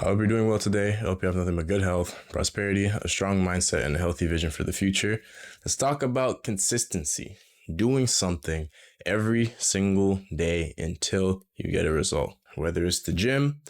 I hope you're doing well today. I hope you have nothing but good health, prosperity, a strong mindset, and a healthy vision for the future. Let's talk about consistency. Doing something every single day until you get a result. Whether it's the gym,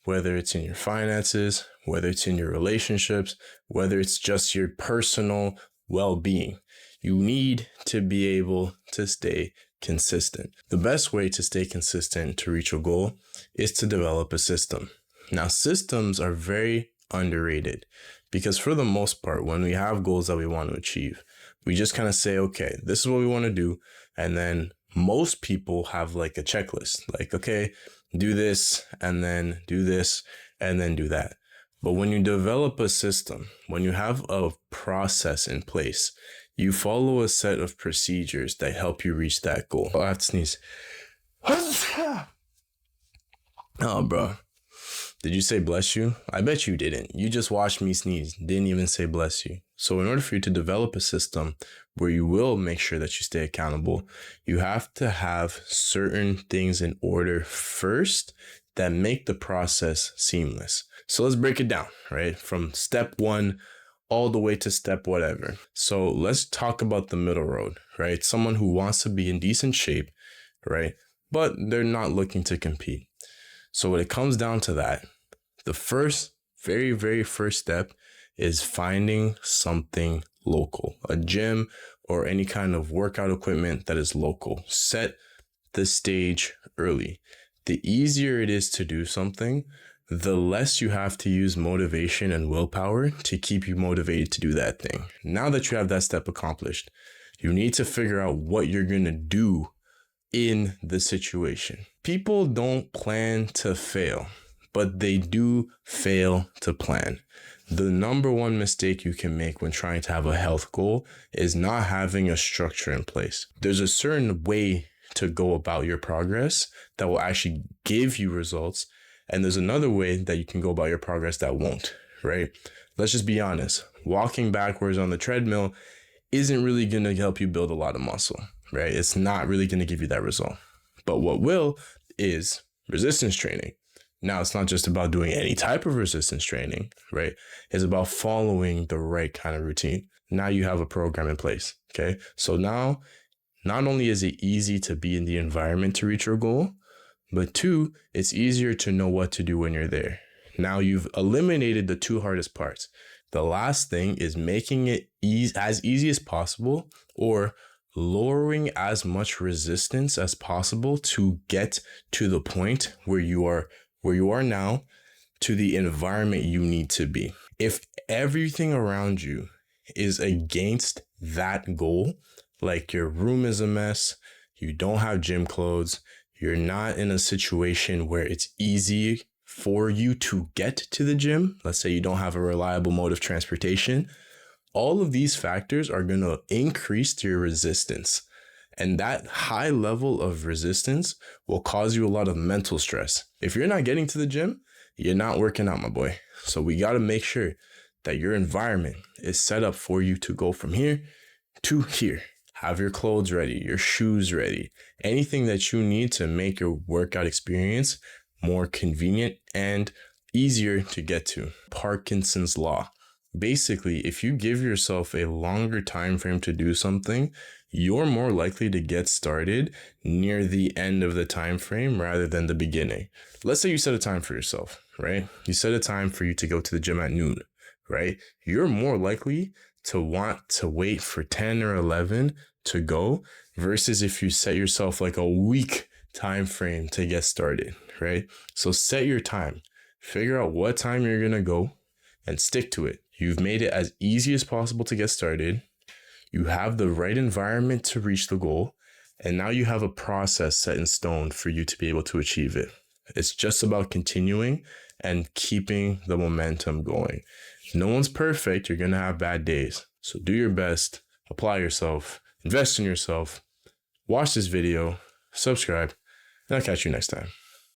whether it's in your finances, whether it's in your relationships, whether it's just your personal well-being. You need to be able to stay consistent. The best way to stay consistent to reach a goal is to develop a system. Now, systems are very underrated because for the most part, when we have goals that we want to achieve, we just kind of say, okay, this is what we want to do. And then most people have like a checklist, like, okay, do this and then do this and then do that. But when you develop a system, when you have a process in place, you follow a set of procedures that help you reach that goal. Oh, I have to sneeze. Oh, bro. Did you say bless you? I bet you didn't. You just watched me sneeze. Didn't even say bless you. So in order for you to develop a system where you will make sure that you stay accountable, you have to have certain things in order first that make the process seamless. So let's break it down, right? From step one all the way to step whatever. So let's talk about the middle road, right? Someone who wants to be in decent shape, right? But they're not looking to compete. So when it comes down to that, the very first step is finding something local, a gym or any kind of workout equipment that is local. Set the stage early. The easier it is to do something, the less you have to use motivation and willpower to keep you motivated to do that thing. Now that you have that step accomplished, you need to figure out what you're going to do in the situation. People don't plan to fail, but they do fail to plan. The number one mistake you can make when trying to have a health goal is not having a structure in place. There's a certain way to go about your progress that will actually give you results. And there's another way that you can go about your progress that won't, right? Let's just be honest. Walking backwards on the treadmill isn't really going to help you build a lot of muscle, right? It's not really going to give you that result. But what will is resistance training. Now, it's not just about doing any type of resistance training, right? It's about following the right kind of routine. Now you have a program in place, okay? So now, not only is it easy to be in the environment to reach your goal, but two, it's easier to know what to do when you're there. Now you've eliminated the two hardest parts. The last thing is making it as easy as possible or lowering as much resistance as possible to get to the point where you are now to the environment you need to be. If everything around you is against that goal, like your room is a mess, you don't have gym clothes, you're not in a situation where it's easy for you to get to the gym, let's say you don't have a reliable mode of transportation, all of these factors are going to increase your resistance. And that high level of resistance will cause you a lot of mental stress. If you're not getting to the gym, you're not working out, my boy. So we got to make sure that your environment is set up for you to go from here to here. Have your clothes ready, your shoes ready, anything that you need to make your workout experience more convenient and easier to get to. Parkinson's law. Basically, if you give yourself a longer time frame to do something, you're more likely to get started near the end of the time frame rather than the beginning. Let's say you set a time for yourself, right? You set a time for you to go to the gym at noon, right? You're more likely to want to wait for 10 or 11 to go versus if you set yourself like a week time frame to get started, right? So set your time, figure out what time you're going to go and stick to it. You've made it as easy as possible to get started. You have the right environment to reach the goal. And now you have a process set in stone for you to be able to achieve it. It's just about continuing and keeping the momentum going. No one's perfect. You're going to have bad days. So do your best, apply yourself, invest in yourself, watch this video, subscribe, and I'll catch you next time.